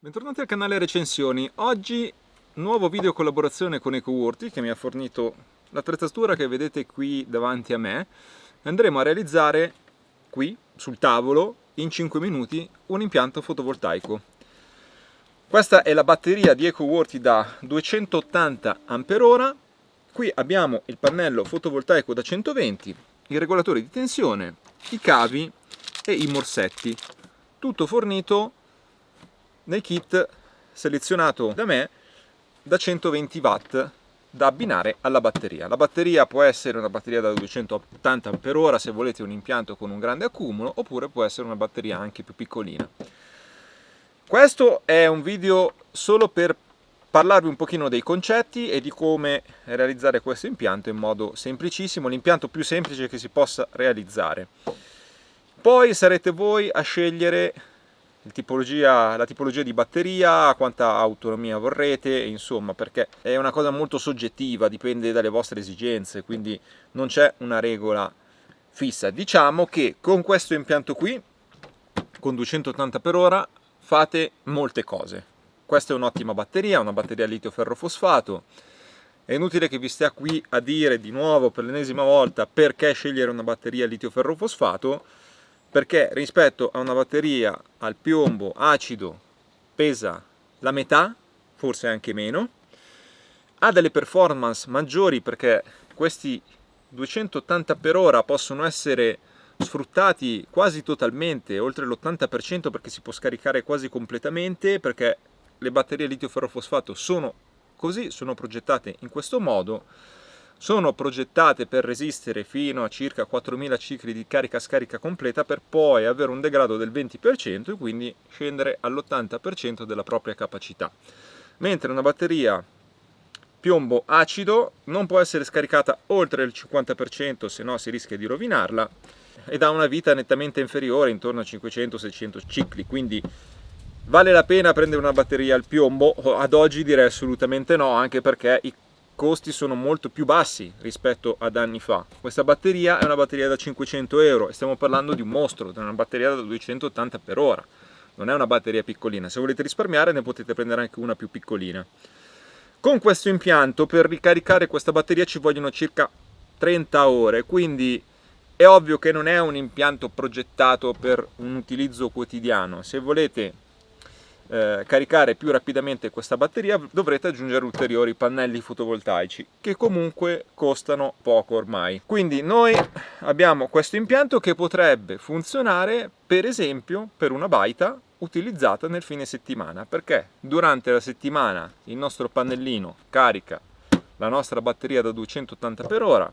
Bentornati al canale Recensioni. Oggi nuovo video collaborazione con EcoWorthy che mi ha fornito l'attrezzatura che vedete qui davanti a me. Andremo a realizzare qui sul tavolo in 5 minuti un impianto fotovoltaico. Questa è la batteria di EcoWorthy da 280 Ah. Qui abbiamo il pannello fotovoltaico da 120, il regolatore di tensione, i cavi e i morsetti. Tutto fornito nel kit selezionato da me da 120 watt da abbinare alla batteria. La batteria può essere una batteria da 280 Ah se volete un impianto con un grande accumulo, oppure può essere una batteria anche più piccolina. Questo è un video solo per parlarvi un pochino dei concetti e di come realizzare questo impianto in modo semplicissimo, l'impianto più semplice che si possa realizzare. Poi sarete voi a scegliere la tipologia di batteria, quanta autonomia vorrete, insomma, perché è una cosa molto soggettiva, dipende dalle vostre esigenze, quindi non c'è una regola fissa. Diciamo che con questo impianto qui, con 280 Ah, fate molte cose. Questa è un'ottima batteria, una batteria a litio ferrofosfato. È inutile che vi stia qui a dire di nuovo per l'ennesima volta perché scegliere una batteria a litio ferrofosfato, perché rispetto a una batteria al piombo acido pesa la metà, forse anche meno, ha delle performance maggiori perché questi 280 Ah possono essere sfruttati quasi totalmente, oltre l'80%, perché si può scaricare quasi completamente, perché le batterie litio ferrofosfato sono così, sono progettate in questo modo. Sono progettate per resistere fino a circa 4000 cicli di carica-scarica completa, per poi avere un degrado del 20% e quindi scendere all'80% della propria capacità. Mentre una batteria piombo acido non può essere scaricata oltre il 50%, se no si rischia di rovinarla, ed ha una vita nettamente inferiore, intorno a 500-600 cicli, quindi vale la pena prendere una batteria al piombo? Ad oggi direi assolutamente no, anche perché i costi sono molto più bassi rispetto ad anni fa. Questa batteria è una batteria da 500 euro e stiamo parlando di un mostro, di una batteria da 280 Ah. Non è una batteria piccolina. Se volete risparmiare ne potete prendere anche una più piccolina. Con questo impianto per ricaricare questa batteria ci vogliono circa 30 ore, quindi è ovvio che non è un impianto progettato per un utilizzo quotidiano. Se volete caricare più rapidamente questa batteria dovrete aggiungere ulteriori pannelli fotovoltaici che comunque costano poco ormai. Quindi noi abbiamo questo impianto che potrebbe funzionare per esempio per una baita utilizzata nel fine settimana, perché durante la settimana il nostro pannellino carica la nostra batteria da 280 Ah,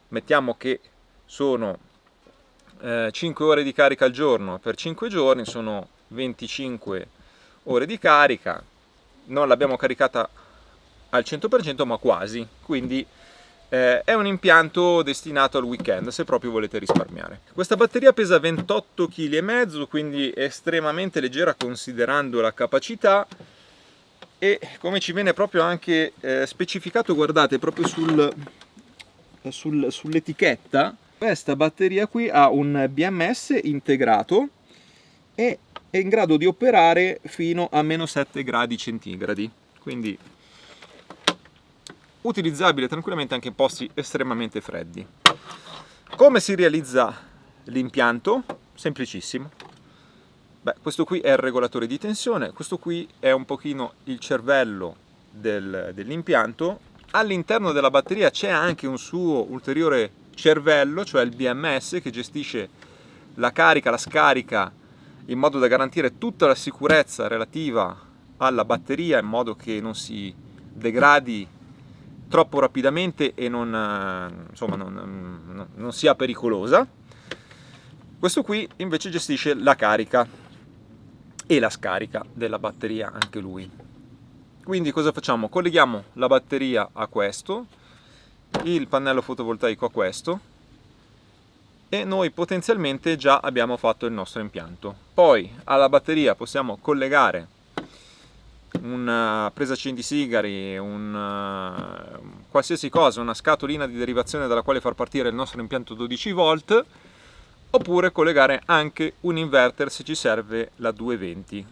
mettiamo che sono 5 ore di carica al giorno, per 5 giorni sono 25 ore di carica, non l'abbiamo caricata al 100% ma quasi, quindi è un impianto destinato al weekend se proprio volete risparmiare. Questa batteria pesa 28,5 kg, quindi è estremamente leggera considerando la capacità, e come ci viene proprio anche specificato, guardate proprio sull'etichetta, questa batteria qui ha un BMS integrato e è in grado di operare fino a -7 gradi centigradi, quindi utilizzabile tranquillamente anche in posti estremamente freddi. Come si realizza l'impianto? Semplicissimo. Beh, questo qui è il regolatore di tensione, questo qui è un pochino il cervello dell'impianto. All'interno della batteria c'è anche un suo ulteriore cervello, cioè il BMS, che gestisce la carica, la scarica, in modo da garantire tutta la sicurezza relativa alla batteria, in modo che non si degradi troppo rapidamente e non sia pericolosa. Questo qui invece gestisce la carica e la scarica della batteria anche lui. Quindi cosa facciamo? Colleghiamo la batteria a questo, il pannello fotovoltaico a questo, e noi potenzialmente già abbiamo fatto il nostro impianto. Poi alla batteria possiamo collegare una presa accendisigari, qualsiasi cosa, una scatolina di derivazione dalla quale far partire il nostro impianto 12 volt, oppure collegare anche un inverter se ci serve la 220.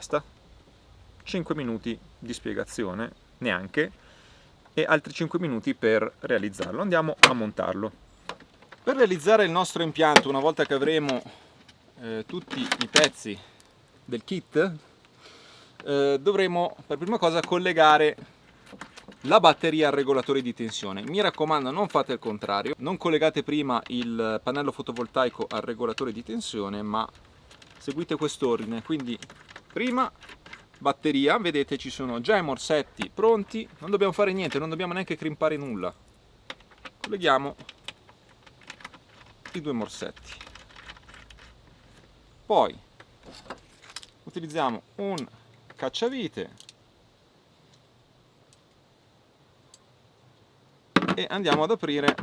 basta. 5 minuti di spiegazione, neanche, e altri 5 minuti per realizzarlo. Andiamo a montarlo. Per realizzare il nostro impianto, una volta che avremo tutti i pezzi del kit, dovremo per prima cosa collegare la batteria al regolatore di tensione. Mi raccomando, non fate il contrario, non collegate prima il pannello fotovoltaico al regolatore di tensione, ma seguite quest'ordine. Quindi prima batteria, vedete ci sono già i morsetti pronti, non dobbiamo fare niente, non dobbiamo neanche crimpare nulla. Colleghiamo i 2 morsetti. Poi utilizziamo un cacciavite e andiamo ad aprire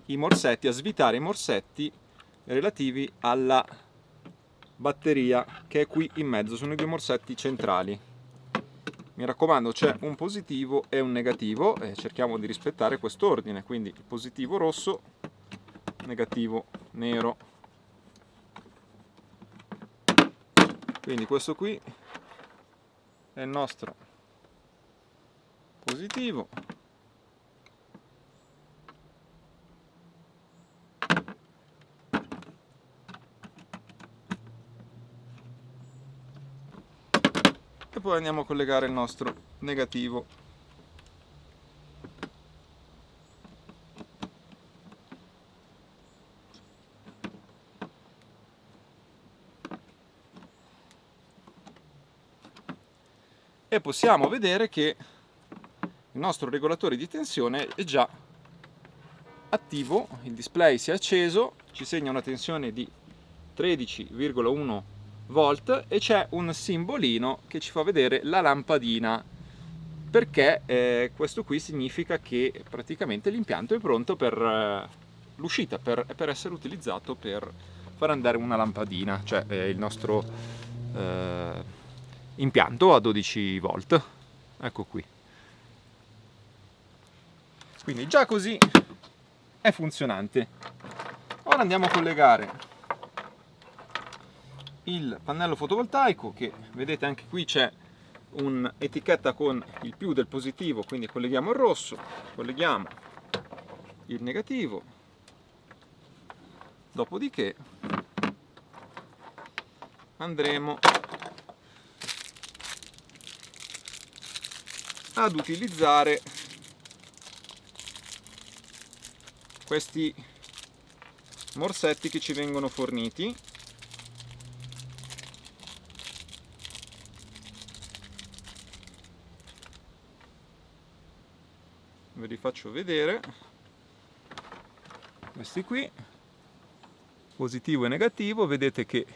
i morsetti, a svitare i morsetti relativi alla batteria che è qui in mezzo. Sono i 2 morsetti centrali. Mi raccomando, c'è un positivo e un negativo e cerchiamo di rispettare quest'ordine, quindi il positivo rosso, negativo nero. Quindi questo qui è il nostro positivo, e poi andiamo a collegare il nostro negativo. E possiamo vedere che il nostro regolatore di tensione è già attivo, il display si è acceso, ci segna una tensione di 13,1 volt e c'è un simbolino che ci fa vedere la lampadina, perché questo qui significa che praticamente l'impianto è pronto per l'uscita, per essere utilizzato per far andare una lampadina, cioè il nostro impianto a 12 volt. Ecco qui. Quindi già così è funzionante. Ora andiamo a collegare il pannello fotovoltaico, che vedete anche qui c'è un'etichetta con il più del positivo, quindi colleghiamo il rosso, colleghiamo il negativo, dopodiché andremo ad utilizzare questi morsetti che ci vengono forniti. Ve li faccio vedere. Questi qui, positivo e negativo. Vedete che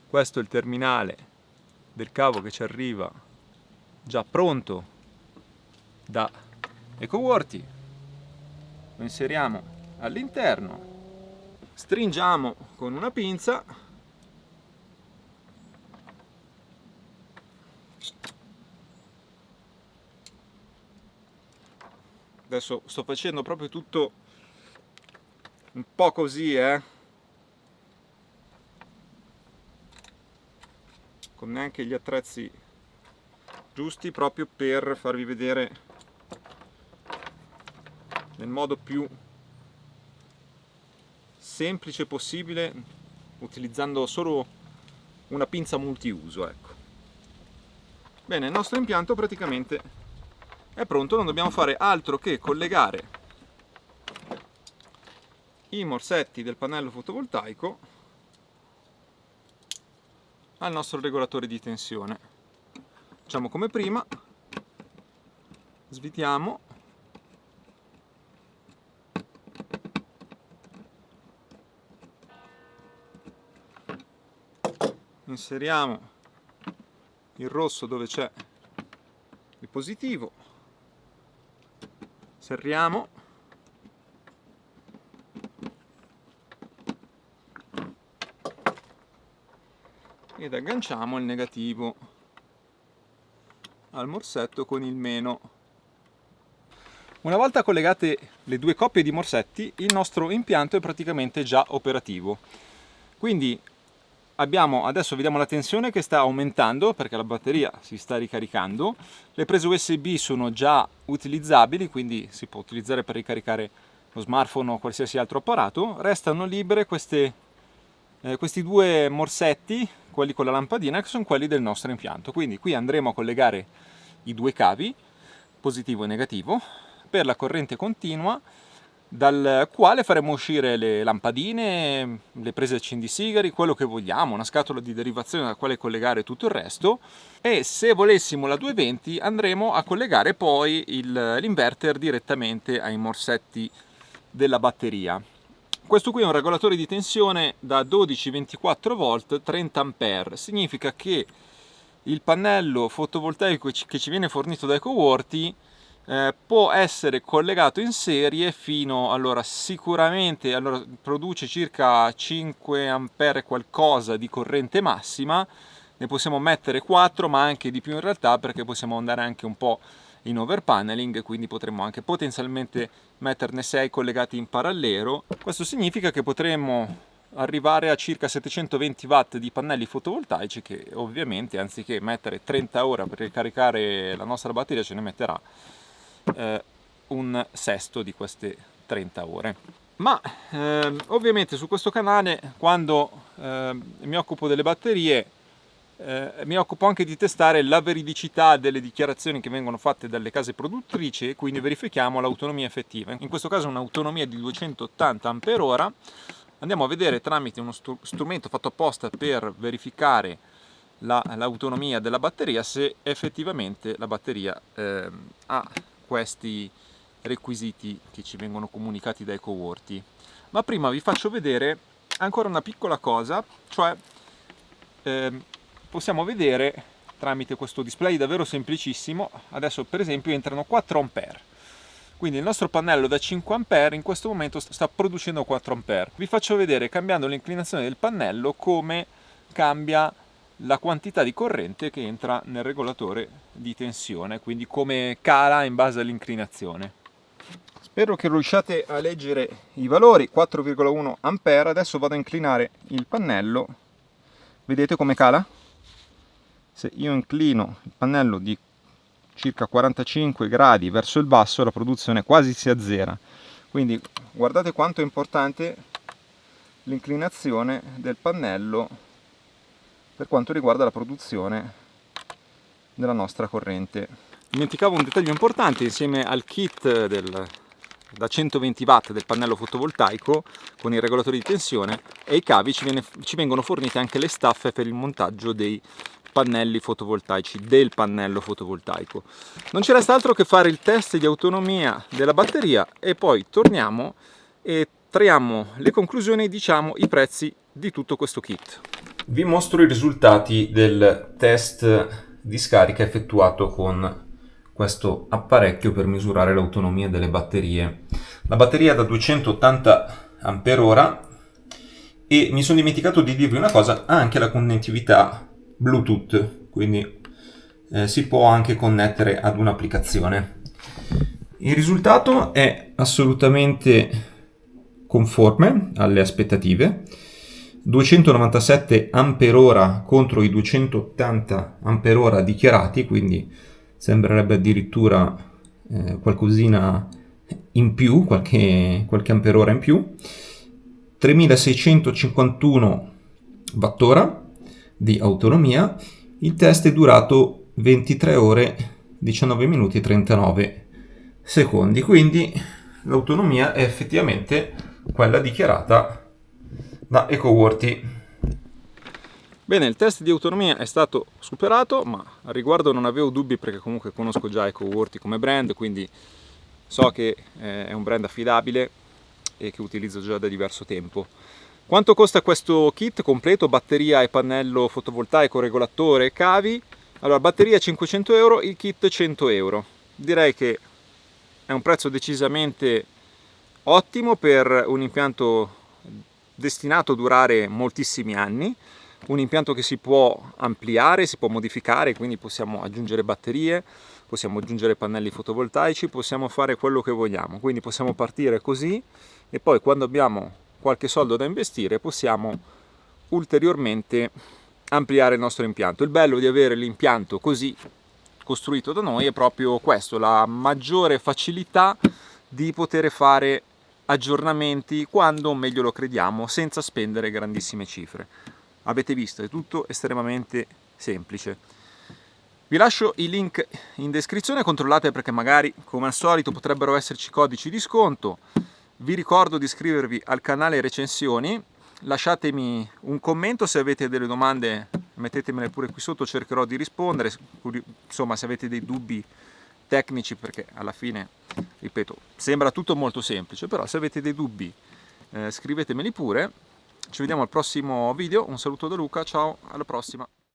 questo è il terminale del cavo che ci arriva già pronto da EcoWorthy. Lo inseriamo all'interno, stringiamo con una pinza adesso sto facendo proprio tutto un po' così, con neanche gli attrezzi giusti, proprio per farvi vedere nel modo più semplice possibile, utilizzando solo una pinza multiuso, ecco. Bene, il nostro impianto praticamente è pronto, non dobbiamo fare altro che collegare i morsetti del pannello fotovoltaico al nostro regolatore di tensione. Facciamo come prima, svitiamo, inseriamo il rosso dove c'è il positivo, serriamo ed agganciamo il negativo al morsetto con il meno. Una volta collegate le due coppie di morsetti, il nostro impianto è praticamente già operativo. Quindi adesso vediamo la tensione che sta aumentando perché la batteria si sta ricaricando. Le prese USB sono già utilizzabili, quindi si può utilizzare per ricaricare lo smartphone o qualsiasi altro apparato. Restano libere questi due morsetti, quelli con la lampadina, che sono quelli del nostro impianto. Quindi qui andremo a collegare i due cavi, positivo e negativo, per la corrente continua, dal quale faremo uscire le lampadine, le prese accendisigari, quello che vogliamo, una scatola di derivazione dalla quale collegare tutto il resto, e se volessimo la 220 andremo a collegare poi l'inverter direttamente ai morsetti della batteria. Questo qui è un regolatore di tensione da 12-24 volt 30 ampere, significa che il pannello fotovoltaico che ci viene fornito da EcoWorthy può essere collegato in serie fino, sicuramente produce circa 5 ampere qualcosa di corrente massima, ne possiamo mettere 4 ma anche di più in realtà, perché possiamo andare anche un po' in overpanneling, quindi potremmo anche potenzialmente metterne 6 collegati in parallelo. Questo significa che potremmo arrivare a circa 720 watt di pannelli fotovoltaici, che ovviamente anziché mettere 30 ore per ricaricare la nostra batteria ce ne metterà un sesto di queste 30 ore. Ma ovviamente su questo canale, quando mi occupo delle batterie, mi occupo anche di testare la veridicità delle dichiarazioni che vengono fatte dalle case produttrici, e quindi verifichiamo l'autonomia effettiva. In questo caso un'autonomia di 280 Ah. Andiamo a vedere tramite uno strumento fatto apposta per verificare l'autonomia della batteria, se effettivamente la batteria ha questi requisiti che ci vengono comunicati da EcoWorthy. Ma prima vi faccio vedere ancora una piccola cosa, cioè possiamo vedere tramite questo display davvero semplicissimo. Adesso per esempio entrano 4 ampere, quindi il nostro pannello da 5 ampere in questo momento sta producendo 4 ampere. Vi faccio vedere, cambiando l'inclinazione del pannello, come cambia la quantità di corrente che entra nel regolatore di tensione, quindi come cala in base all'inclinazione. Spero che riusciate a leggere i valori. 4,1 ampere. Adesso vado a inclinare il pannello, vedete come cala? Se io inclino il pannello di circa 45 gradi verso il basso, la produzione quasi si azzera. Quindi guardate quanto è importante l'inclinazione del pannello per quanto riguarda la produzione della nostra corrente. Dimenticavo un dettaglio importante: insieme al kit da 120 watt del pannello fotovoltaico con il regolatore di tensione e i cavi ci vengono fornite anche le staffe per il montaggio dei pannelli fotovoltaici, del pannello fotovoltaico. Non ci resta altro che fare il test di autonomia della batteria e poi torniamo e traiamo le conclusioni, diciamo i prezzi di tutto questo kit. Vi mostro i risultati del test di scarica effettuato con questo apparecchio per misurare l'autonomia delle batterie. La batteria è da 280 Ah e mi sono dimenticato di dirvi una cosa: ha anche la connettività Bluetooth, quindi si può anche connettere ad un'applicazione. Il risultato è assolutamente conforme alle aspettative: 297 Ah contro i 280 Ah dichiarati, quindi sembrerebbe addirittura qualcosina in più, qualche ampere in più. 3651 Wh di autonomia. Il test è durato 23 ore 19 minuti e 39 secondi, quindi l'autonomia è effettivamente quella dichiarata da EcoWorthy. Bene, il test di autonomia è stato superato, ma al riguardo non avevo dubbi perché comunque conosco già EcoWorthy come brand, quindi so che è un brand affidabile e che utilizzo già da diverso tempo. Quanto costa questo kit completo? Batteria e pannello fotovoltaico, regolatore, cavi? Allora, batteria 500 euro, il kit 100 euro. Direi che è un prezzo decisamente ottimo per un impianto destinato a durare moltissimi anni, un impianto che si può ampliare, si può modificare, quindi possiamo aggiungere batterie, possiamo aggiungere pannelli fotovoltaici, possiamo fare quello che vogliamo, quindi possiamo partire così e poi quando abbiamo qualche soldo da investire possiamo ulteriormente ampliare il nostro impianto. Il bello di avere l'impianto così costruito da noi è proprio questo, la maggiore facilità di poter fare aggiornamenti quando meglio lo crediamo, senza spendere grandissime cifre. Avete visto, è tutto estremamente semplice. Vi lascio i link in descrizione, controllate perché magari, come al solito, potrebbero esserci codici di sconto. Vi ricordo di iscrivervi al canale recensioni, lasciatemi un commento se avete delle domande, mettetemele pure qui sotto, cercherò di rispondere, insomma se avete dei dubbi tecnici, perché alla fine, ripeto, sembra tutto molto semplice, però se avete dei dubbi scrivetemeli pure. Ci vediamo al prossimo video, un saluto da Luca, ciao, alla prossima!